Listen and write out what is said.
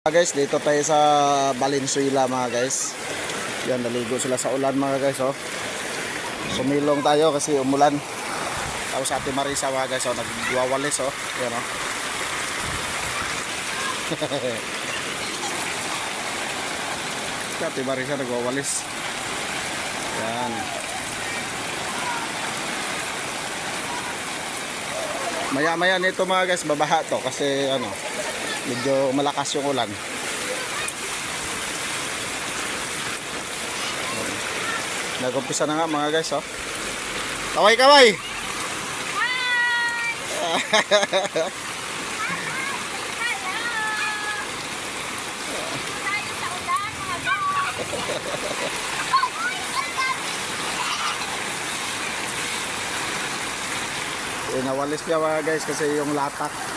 Guys, dito tayo sa Valenzuela mga guys. Yan, naligo sila sa ulan mga guys, oh. Sumilong tayo kasi umulan. Tapos Ate Marisa mga guys, oh, nagwawalis, oh. Yan, oh. Ate Marisa nagwawalis. Yan. Maya-maya nito mga guys, babaha to kasi ano, medyo malakas yung ulan. Nag-umpisa na nga mga guys, oh. Kaway, kaway! Nawalis niya mga guys kasi yung latak.